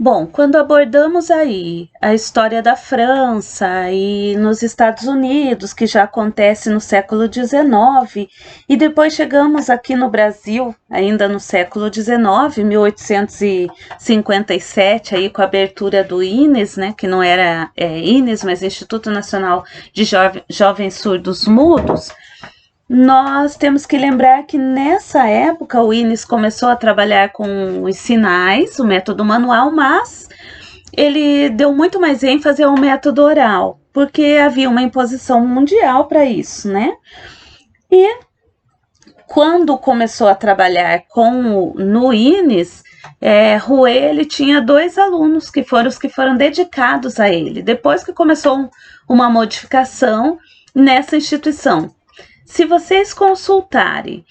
Bom, quando abordamos aí a história da França e nos Estados Unidos, que já acontece no século XIX, e depois chegamos aqui no Brasil, ainda no século XIX, 1857, aí com a abertura do INES, né, que não era INES, mas Instituto Nacional de Jovens Surdos Mudos. Nós temos que lembrar que nessa época o INES começou a trabalhar com os sinais, o método manual, mas ele deu muito mais ênfase ao método oral, porque havia uma imposição mundial para isso, né? E quando começou a trabalhar no INES, Rouet ele tinha 2 alunos que foram os que foram dedicados a ele, depois que começou uma modificação nessa instituição. Se vocês consultarem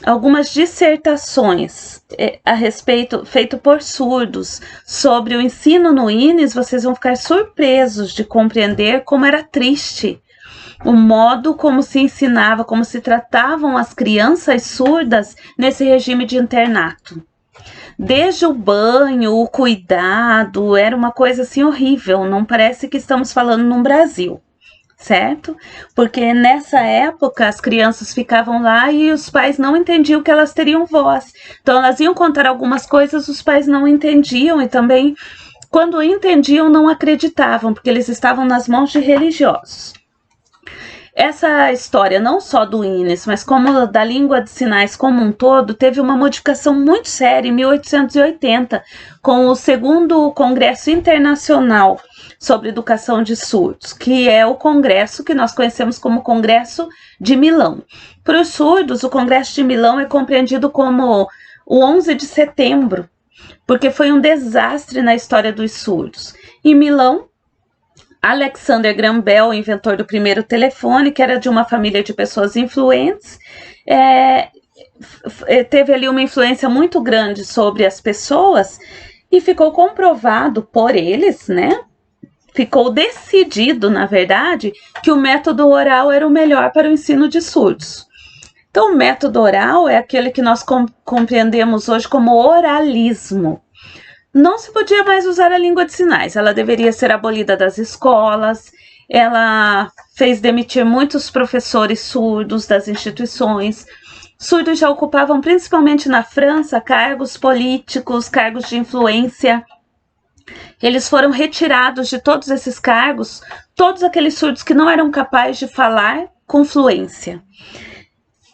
algumas dissertações a respeito, feito por surdos, sobre o ensino no INES, vocês vão ficar surpresos de compreender como era triste o modo como se ensinava, como se tratavam as crianças surdas nesse regime de internato. Desde o banho, o cuidado, era uma coisa assim horrível, não parece que estamos falando no Brasil. Certo? Porque nessa época as crianças ficavam lá e os pais não entendiam que elas teriam voz. Então elas iam contar algumas coisas, os pais não entendiam e também, quando entendiam, não acreditavam, porque eles estavam nas mãos de religiosos. Essa história, não só do INES, mas como da língua de sinais como um todo, teve uma modificação muito séria em 1880, com o segundo Congresso Internacional sobre Educação de Surdos, que é o congresso que nós conhecemos como Congresso de Milão. Para os surdos, o Congresso de Milão é compreendido como o 11 de setembro, porque foi um desastre na história dos surdos. Em Milão, Alexander Graham Bell, inventor do primeiro telefone, que era de uma família de pessoas influentes, teve ali uma influência muito grande sobre as pessoas e ficou comprovado por eles, né? Ficou decidido, na verdade, que o método oral era o melhor para o ensino de surdos. Então, o método oral é aquele que nós compreendemos hoje como oralismo. Não se podia mais usar a língua de sinais, ela deveria ser abolida das escolas, ela fez demitir muitos professores surdos das instituições. Surdos já ocupavam, principalmente na França, cargos políticos, cargos de influência. Eles foram retirados de todos esses cargos, todos aqueles surdos que não eram capazes de falar com fluência.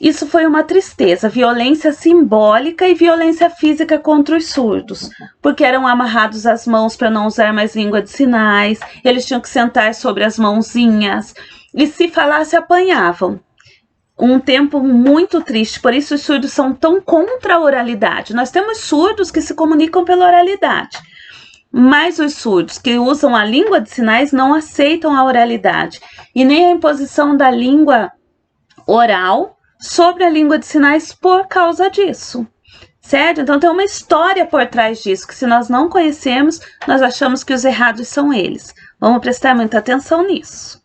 Isso foi uma tristeza, violência simbólica e violência física contra os surdos, porque eram amarrados às mãos para não usar mais língua de sinais, eles tinham que sentar sobre as mãozinhas, e se falasse apanhavam. Um tempo muito triste, por isso os surdos são tão contra a oralidade. Nós temos surdos que se comunicam pela oralidade, mas os surdos que usam a língua de sinais não aceitam a oralidade, e nem a imposição da língua oral sobre a língua de sinais por causa disso, certo? Então tem uma história por trás disso, que se nós não conhecemos, nós achamos que os errados são eles. Vamos prestar muita atenção nisso.